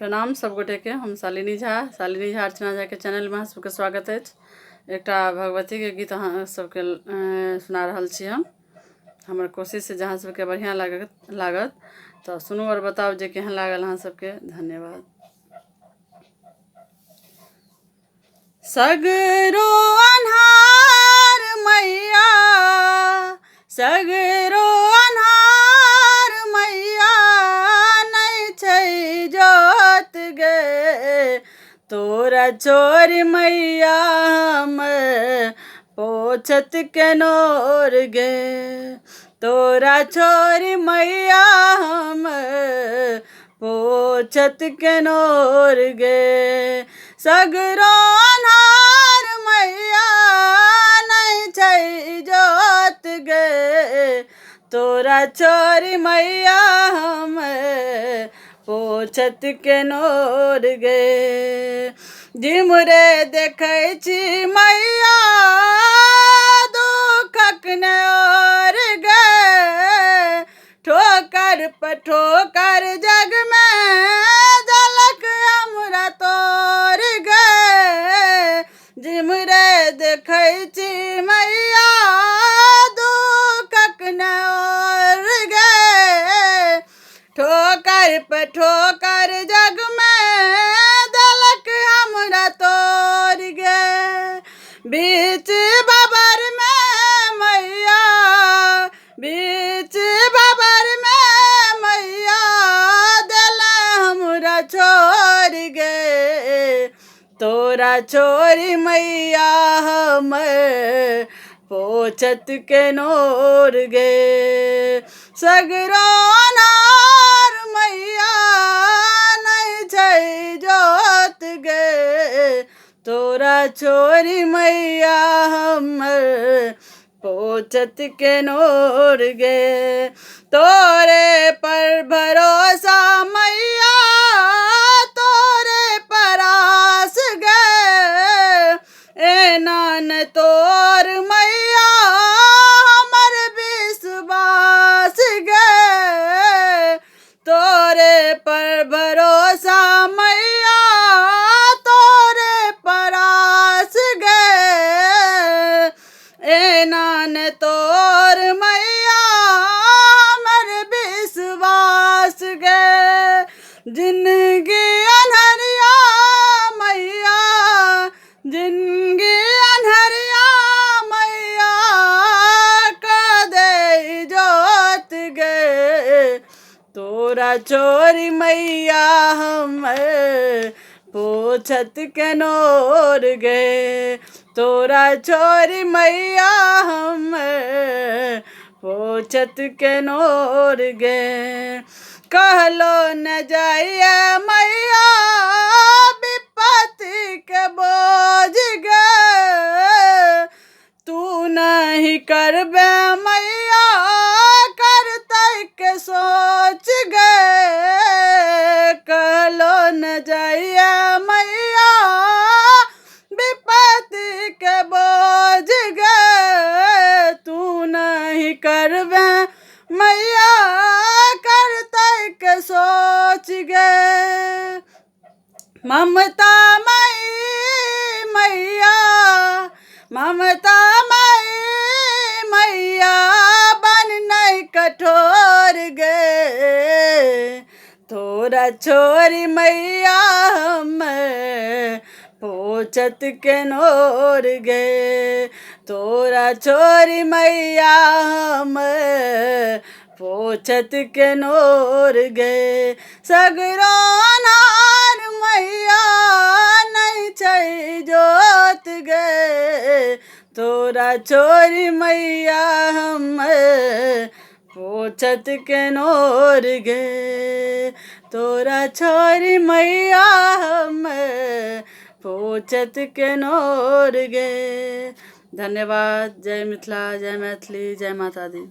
प्रणाम सब गोटे के। हम शालिनी झा अर्चना झा के चैनल में सबके स्वागत है। एक भगवती के गीत अहाँ सबके सुना रहल छी। हमर कोशिश है जहाँ सबके बढ़िया लागत तो सुनू और बताओ जे केहन लागल अहाँ सबके। धन्यवाद। सगरो अन्हार मैया, सगरो अन्हार मैया, नहीं छै जोत गे तोरा चोर मैया हम पोछत केनोर गे, तोरा चोर मैया हम पोछत केनोर गे। सगरो अन्हार मैया, नहीं छै जोत गे तोरा चोर मैया हम पोछत केनोर गे। जिमरे देखै छी मैया दुखक नोर गे, ठोकर पर ठोकर जग में झलक हमरा तोर गे। जिमरे देखै छी मैया दुखक नोर गे, ठोकर पर ठोकर जग में झलक हमरा तोर गे। बीच बबर में मैया, बीच बबर में मैया देले हमरा छोड़ गे, तोरा छोरी मैया हम पोछत केनोर गे। सगरो अन्हार मैया, नहीं छै जोत गे तोरा छोरी मैया हम पोछत केनोर गे। तोरे पर भरोसा मैया, तोरे पर आस गे, एना न तोर मैया हमर विश्वास गे। तोरे पर भरोसा मैया, तोरे पर आस गे, एना न तोर मैया हमर विश्वास गे। जिंदगी अन्हरिया मैया, जिंदगी अन्हरिया मैया क दे जोत गे, तोरा चोरी मैया हम पोछत केनोर गे, तोरा चोरी मैया हम पोछत केनोर गे। कहलो न जाइए मैया विपत्ति के बोझ गे, तू नहीं करबे मैया करतै के सोच गे। कहलो न जाइए मैया विपत्ति के बोझ गे, तू नहीं करबे मैया करतै के सोच गे। ममता मई मैया, ममता मई मैया बन नहीं कठोर गे, तोरा छोरी मैया हम पोछत केनोर गे, तोरा छोरी मैया हम पोछत केनोर गे। सगरो अन्हार मैया, नहीं छै जोत गे तोरा छोरी मैया हम पोछत केनोर गे, तोरा छोरी मैया हम पोछत केनोर गे। धन्यवाद। जय मिथिला, जय मैथिली, जय माता दी।